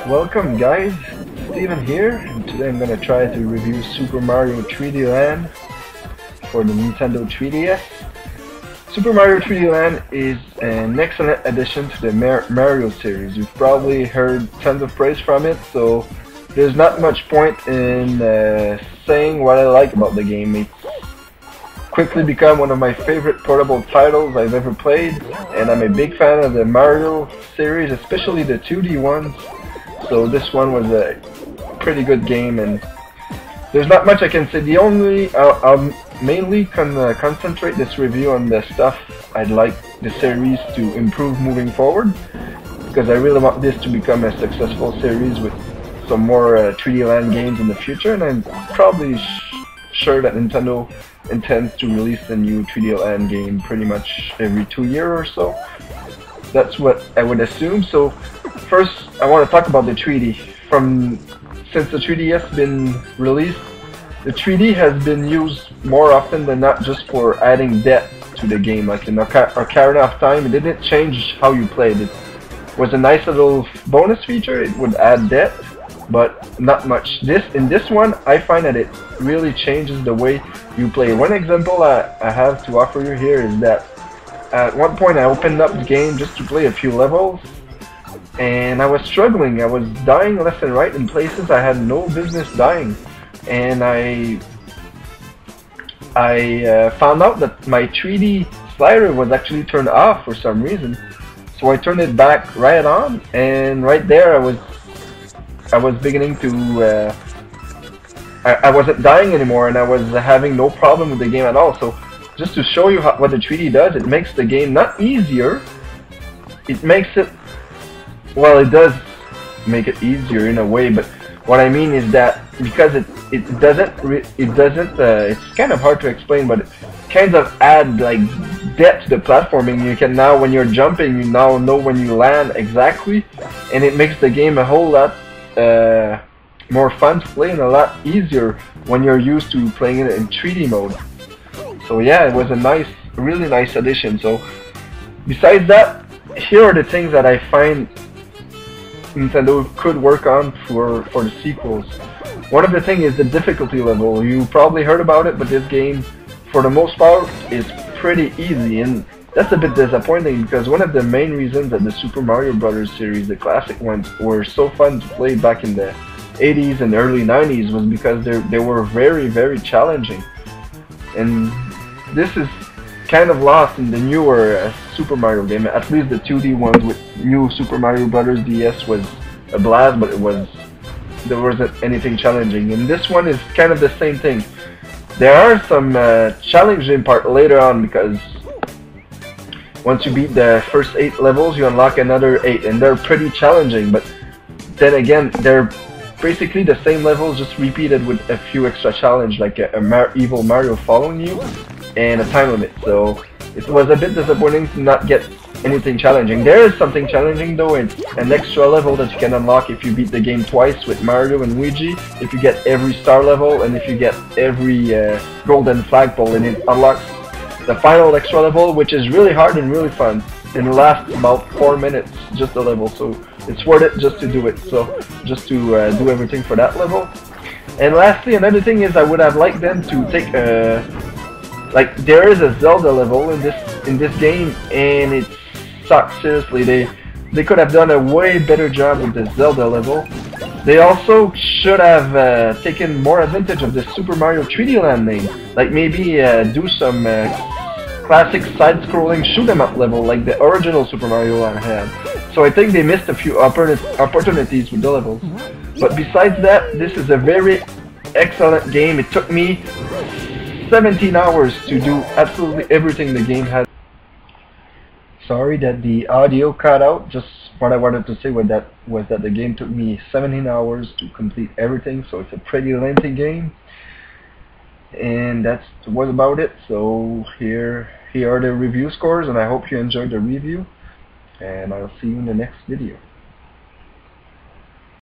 Welcome guys, Steven here, and today I'm gonna try to review Super Mario 3D Land for the Nintendo 3DS. Super Mario 3D Land is an excellent addition to the Mario series. You've probably heard tons of praise from it, so there's not much point in saying what I like about the game. It's quickly become one of my favorite portable titles I've ever played, and I'm a big fan of the Mario series, especially the 2D ones. So this one was a pretty good game, and there's not much I can say. The only I'll mainly concentrate this review on the stuff I'd like the series to improve moving forward, because I really want this to become a successful series with some more 3D Land games in the future, and I'm probably sure that Nintendo intends to release a new 3D Land game pretty much every 2 years or so. That's what I would assume. So first, I want to talk about the 3D. Since the 3DS has been released, the 3D has been used more often than not just for adding depth to the game. Like in Ocarina of Time, it didn't change how you played. It was a nice little bonus feature. It would add depth, but not much. In this one, I find that it really changes the way you play. One example I have to offer you here is that at one point I opened up the game just to play a few levels, and I was struggling. I was dying left and right in places I had no business dying, and I found out that my 3D slider was actually turned off for some reason. So I turned it back right on, and right there I was beginning to I wasn't dying anymore, and I was having no problem with the game at all. So just to show you what the 3D does, it makes the game not easier, it makes it, well, it does make it easier in a way, but what I mean is that because it's kind of hard to explain, but it kind of add like depth to the platforming. You can now, when you're jumping, you now know when you land exactly, and it makes the game a whole lot more fun to play and a lot easier when you're used to playing it in 3D mode. So yeah, it was a really nice addition. So besides that, here are the things that I find Nintendo could work on for the sequels. One of the things is the difficulty level. You probably heard about it, but this game, for the most part, is pretty easy, and that's a bit disappointing because one of the main reasons that the Super Mario Bros. Series, the classic ones, were so fun to play back in the 80s and early 90s was because they were very, very challenging. And this is kind of lost in the newer Super Mario game. At least the 2D ones with new Super Mario Bros. DS was a blast, but there wasn't anything challenging. And this one is kind of the same thing. There are some challenging part later on, because once you beat the first 8 levels, you unlock another 8, and they're pretty challenging. But then again, they're basically the same levels, just repeated with a few extra challenge, like evil Mario following you and a time limit. So it was a bit disappointing to not get anything challenging. There is something challenging though. It's an extra level that you can unlock if you beat the game twice with Mario and Luigi, if you get every star level and if you get every golden flagpole, and it unlocks the final extra level, which is really hard and really fun, and it lasts about 4 minutes, just a level, so it's worth it just to do it. So just to do everything for that level. And lastly, another thing is I would have liked them to take like, there is a Zelda level in this game, and it sucks seriously. They could have done a way better job with the Zelda level. They also should have taken more advantage of the Super Mario 3D Land name, like maybe do some classic side-scrolling shoot-'em-up level like the original Super Mario Land had. So I think they missed a few opportunities with the levels. But besides that, this is a very excellent game. It took me 17 hours to do absolutely everything the game had. Sorry that the audio cut out. Just what I wanted to say was that the game took me 17 hours to complete everything, so it's a pretty lengthy game. And that's what about it. So here are the review scores, and I hope you enjoyed the review, and I'll see you in the next video.